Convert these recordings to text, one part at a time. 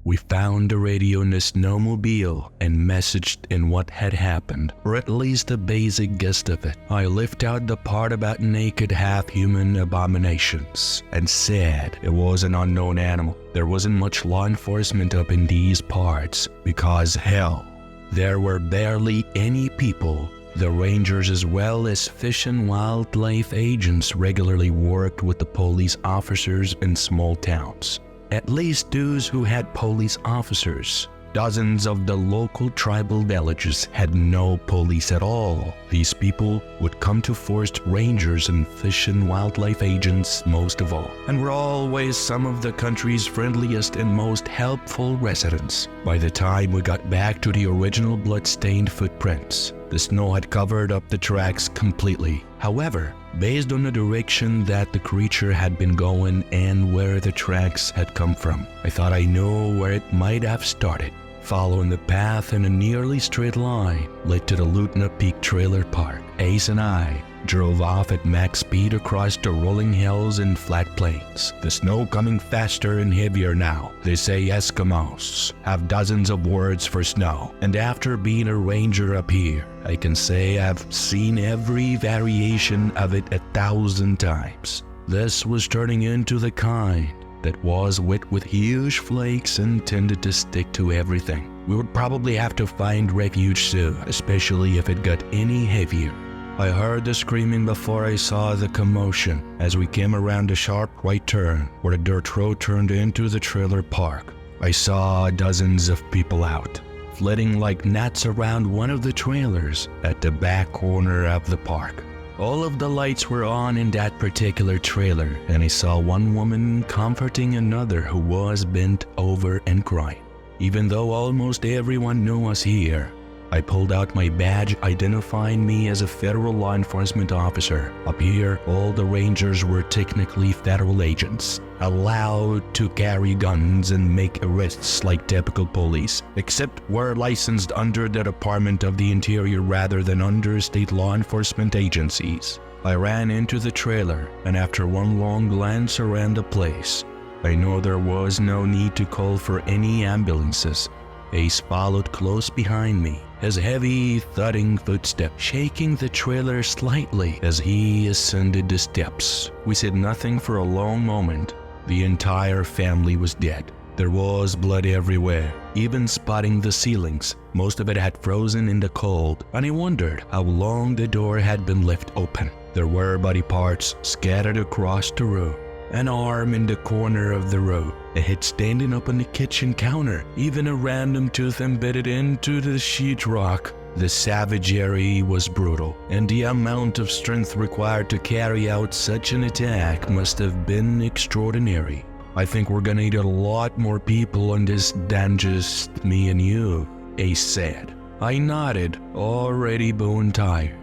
We found the radio in the snowmobile and messaged in what had happened, or at least a basic gist of it. I left out the part about naked half-human abominations and said it was an unknown animal. There wasn't much law enforcement up in these parts because, hell, there were barely any people. The rangers as well as fish and wildlife agents regularly worked with the police officers in small towns. At least those who had police officers. Dozens of the local tribal villages had no police at all. These people would come to forest rangers and fish and wildlife agents most of all, and were always some of the country's friendliest and most helpful residents. By the time we got back to the original blood-stained footprints, the snow had covered up the tracks completely. However, based on the direction that the creature had been going and where the tracks had come from, I thought I knew where it might have started. Following the path in a nearly straight line led to the Lutna Peak Trailer Park. Ace and I drove off at max speed across the rolling hills and flat plains, the snow coming faster and heavier now. They say Eskimos have dozens of words for snow, and after being a ranger up here, I can say I've seen every variation of it 1,000 times. This was turning into the kind that was wet with huge flakes and tended to stick to everything. We would probably have to find refuge soon, especially if it got any heavier. I heard the screaming before I saw the commotion as we came around a sharp right turn where the dirt road turned into the trailer park. I saw dozens of people out, flitting like gnats around one of the trailers at the back corner of the park. All of the lights were on in that particular trailer, and I saw one woman comforting another who was bent over and crying. Even though almost everyone knew us here, I pulled out my badge identifying me as a federal law enforcement officer. Up here, all the rangers were technically federal agents, allowed to carry guns and make arrests like typical police, except we're licensed under the Department of the Interior rather than under state law enforcement agencies. I ran into the trailer, and after one long glance around the place, I knew there was no need to call for any ambulances. Ace followed close behind me, his heavy, thudding footsteps shaking the trailer slightly as he ascended the steps. We said nothing for a long moment. The entire family was dead. There was blood everywhere, even spotting the ceilings. Most of it had frozen in the cold, and I wondered how long the door had been left open. There were body parts scattered across the room. An arm in the corner of the road, a head standing up on the kitchen counter, even a random tooth embedded into the sheetrock. The savagery was brutal, and the amount of strength required to carry out such an attack must have been extraordinary. I think we're gonna need a lot more people on this than just me and you, Ace said. I nodded, already bone tired,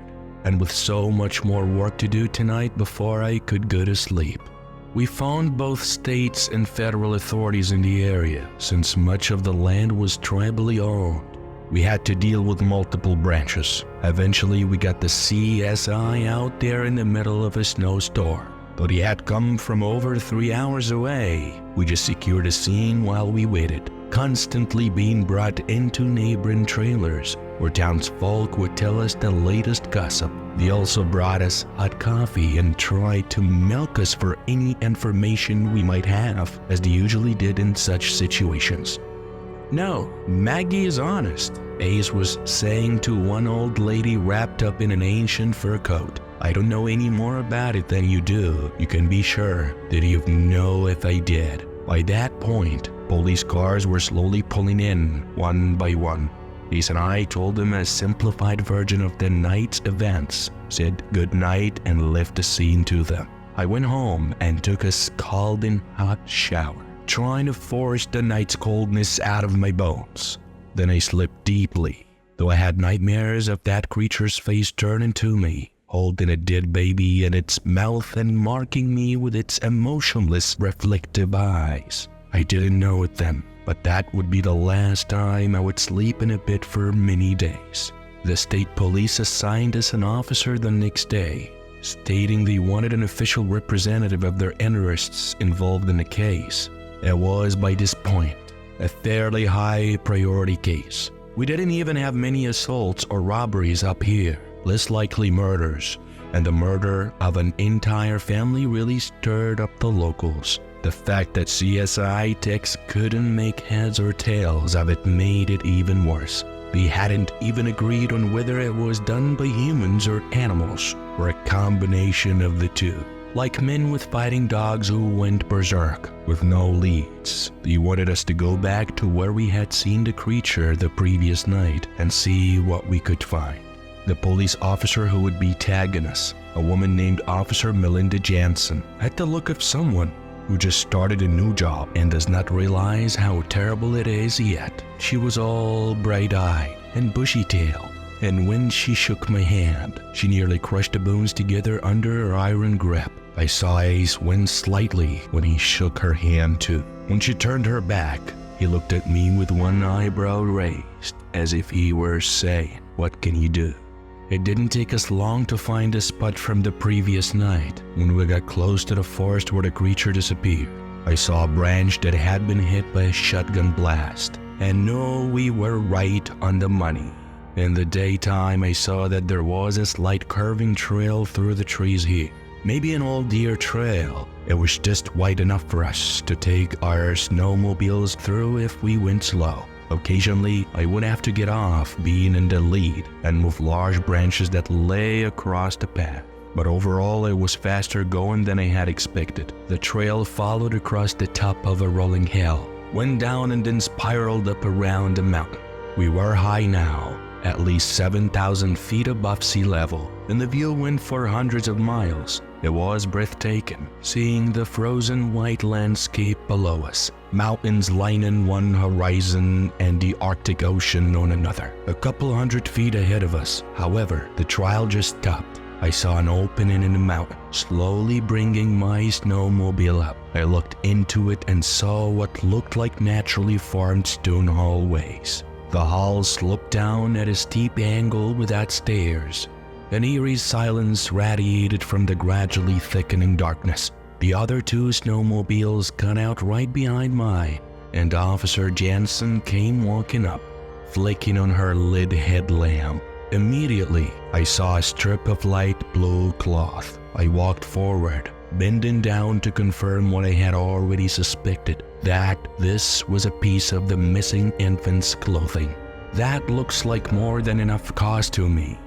and with so much more work to do tonight before I could go to sleep. We found both states and federal authorities in the area, since much of the land was tribally owned. We had to deal with multiple branches. Eventually, we got the CSI out there in the middle of a snowstorm. Though he had come from over 3 hours away, we just secured a scene while we waited, constantly being brought into neighboring trailers where townsfolk would tell us the latest gossip. They also brought us hot coffee and tried to milk us for any information we might have, as they usually did in such situations. "No, Maggie is honest," Ace was saying to one old lady wrapped up in an ancient fur coat. "I don't know any more about it than you do. You can be sure that you'd know if I did." By that point, police cars were slowly pulling in, one by one. Ace and I told them a simplified version of the night's events, said good night, and left the scene to them. I went home and took a scalding hot shower, trying to force the night's coldness out of my bones. Then I slept deeply, though I had nightmares of that creature's face turning to me, holding a dead baby in its mouth and marking me with its emotionless, reflective eyes. I didn't know it then, but that would be the last time I would sleep in a bed for many days. The state police assigned us an officer the next day, stating they wanted an official representative of their interests involved in the case. It was by this point a fairly high priority case. We didn't even have many assaults or robberies up here, less likely murders, and the murder of an entire family really stirred up the locals. The fact that CSI techs couldn't make heads or tails of it made it even worse. We hadn't even agreed on whether it was done by humans or animals, or a combination of the two. Like men with fighting dogs who went berserk with no leads. They wanted us to go back to where we had seen the creature the previous night and see what we could find. The police officer who would be tagging us, a woman named Officer Melinda Jansen, had the look of someone who just started a new job and does not realize how terrible it is yet. She was all bright-eyed and bushy-tailed, and when she shook my hand, she nearly crushed the bones together under her iron grip. I saw Ace wince slightly when he shook her hand too. When she turned her back, he looked at me with one eyebrow raised, as if he were saying, "What can you do?" It didn't take us long to find a spot from the previous night. When we got close to the forest where the creature disappeared, I saw a branch that had been hit by a shotgun blast, and knew we were right on the money. In the daytime, I saw that there was a slight curving trail through the trees here. Maybe an old deer trail. It was just wide enough for us to take our snowmobiles through if we went slow. Occasionally, I would have to get off being in the lead and move large branches that lay across the path. But overall, it was faster going than I had expected. The trail followed across the top of a rolling hill, went down and then spiraled up around the mountain. We were high now, at least 7,000 feet above sea level, and the view went for hundreds of miles. It was breathtaking, seeing the frozen white landscape below us, mountains lining one horizon and the Arctic Ocean on another. A couple hundred feet ahead of us, however, the trail just stopped. I saw an opening in the mountain, slowly bringing my snowmobile up. I looked into it and saw what looked like naturally formed stone hallways. The hall sloped down at a steep angle without stairs. An eerie silence radiated from the gradually thickening darkness. The other two snowmobiles got out right behind mine, and Officer Jansen came walking up, flicking on her lid headlamp. Immediately, I saw a strip of light blue cloth. I walked forward, bending down to confirm what I had already suspected, that this was a piece of the missing infant's clothing. That looks like more than enough costuming.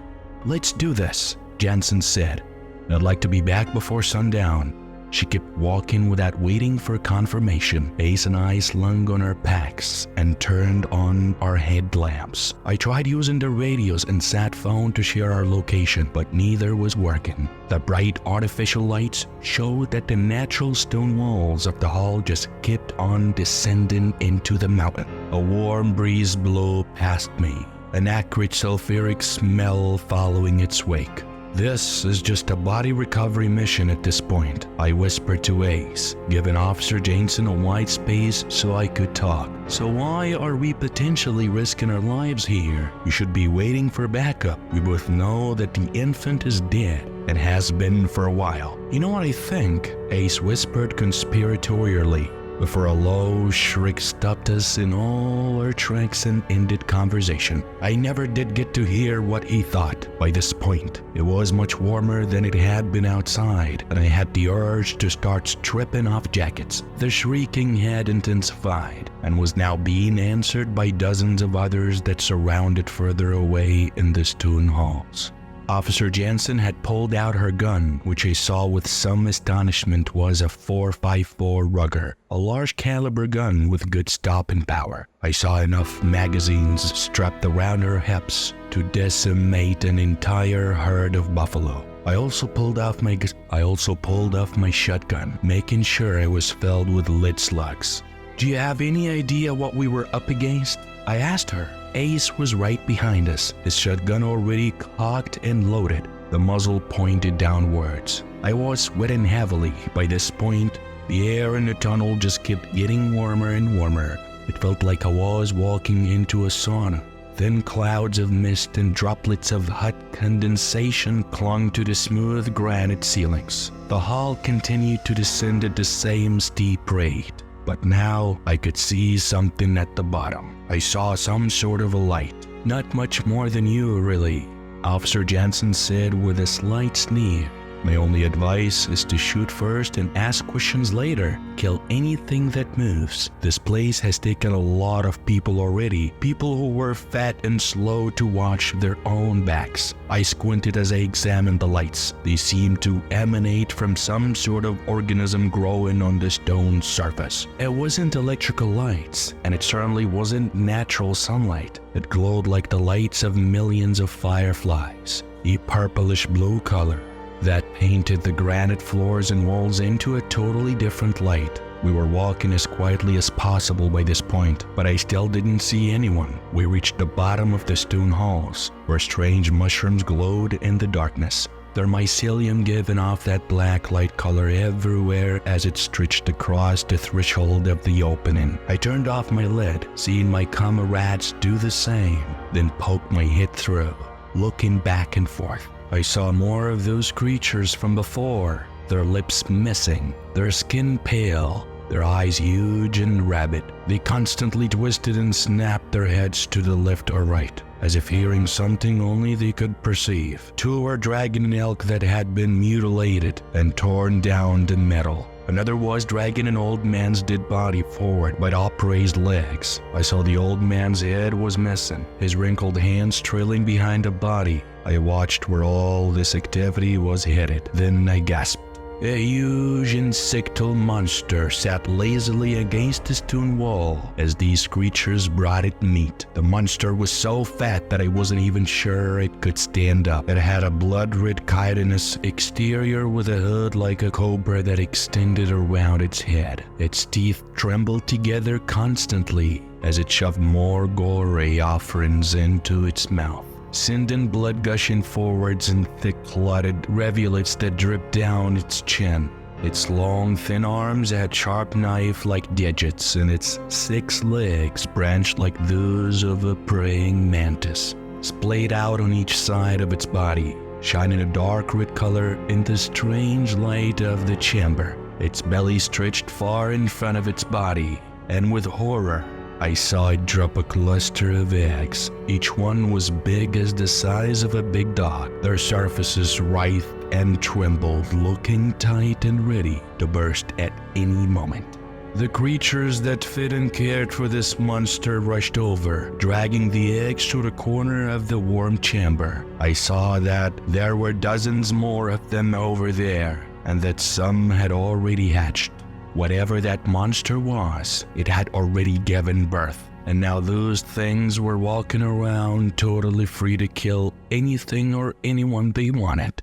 "Let's do this," Jansen said. "I'd like to be back before sundown." She kept walking without waiting for confirmation. Ace and I slung on our packs and turned on our headlamps. I tried using the radios and sat phone to share our location, but neither was working. The bright artificial lights showed that the natural stone walls of the hall just kept on descending into the mountain. A warm breeze blew past me, an acrid sulfuric smell following its wake. "This is just a body recovery mission at this point," I whispered to Ace, giving Officer Jansen a wide space so I could talk. "So why are we potentially risking our lives here? We should be waiting for backup. We both know that the infant is dead and has been for a while." "You know what I think?" Ace whispered conspiratorially, before a low shriek stopped us in all our tracks and ended conversation. I never did get to hear what he thought. By this point, it was much warmer than it had been outside, and I had the urge to start stripping off jackets. The shrieking had intensified and was now being answered by dozens of others that surrounded further away in the stone halls. Officer Jansen had pulled out her gun, which I saw with some astonishment was a 4.54 Ruger, a large caliber gun with good stopping power. I saw enough magazines strapped around her hips to decimate an entire herd of buffalo. I also pulled off my shotgun, making sure it was filled with lead slugs. "Do you have any idea what we were up against?" I asked her. Ace was right behind us, his shotgun already cocked and loaded, the muzzle pointed downwards. I was sweating heavily. By this point, the air in the tunnel just kept getting warmer and warmer. It felt like I was walking into a sauna. Thin clouds of mist and droplets of hot condensation clung to the smooth granite ceilings. The hall continued to descend at the same steep rate. but now I could see something at the bottom. I saw some sort of a light. Not much more than you, really, Officer Jansen said with a slight sneer. My only advice is to shoot first and ask questions later. Kill anything that moves. This place has taken a lot of people already. People who were fat and slow to watch their own backs. I squinted as I examined the lights. They seemed to emanate from some sort of organism growing on the stone surface. It wasn't electrical lights, and it certainly wasn't natural sunlight. It glowed like the lights of millions of fireflies, a purplish blue color that painted the granite floors and walls into a totally different light. We were walking as quietly as possible by this point, but I still didn't see anyone. We reached the bottom of the stone halls, where strange mushrooms glowed in the darkness, their mycelium giving off that black light color everywhere as it stretched across the threshold of the opening. I turned off my lid, seeing my comrades do the same, then poked my head through, looking back and forth. I saw more of those creatures from before, their lips missing, their skin pale, their eyes huge and rabid. They constantly twisted and snapped their heads to the left or right, as if hearing something only they could perceive. Two were dragging an elk that had been mutilated and torn down to metal. Another was dragging an old man's dead body forward by upraised legs. I saw the old man's head was missing, his wrinkled hands trailing behind the body. I watched where all this activity was headed. Then I gasped. A huge insectal monster sat lazily against the stone wall as these creatures brought it meat. The monster was so fat that I wasn't even sure it could stand up. It had a blood-red chitinous exterior with a hood like a cobra that extended around its head. Its teeth trembled together constantly as it shoved more gory offerings into its mouth, sending blood gushing forwards in thick clotted rivulets that dripped down its chin. Its long, thin arms had sharp knife-like digits, and its 6 legs branched like those of a praying mantis, splayed out on each side of its body, shining a dark red color in the strange light of the chamber. Its belly stretched far in front of its body, and with horror, I saw it drop a cluster of eggs. Each one was big as the size of a big dog. Their surfaces writhed and trembled, looking tight and ready to burst at any moment. The creatures that fed and cared for this monster rushed over, dragging the eggs to the corner of the warm chamber. I saw that there were dozens more of them over there, and that some had already hatched. Whatever that monster was, it had already given birth, and now those things were walking around totally free to kill anything or anyone they wanted.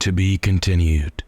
To be continued.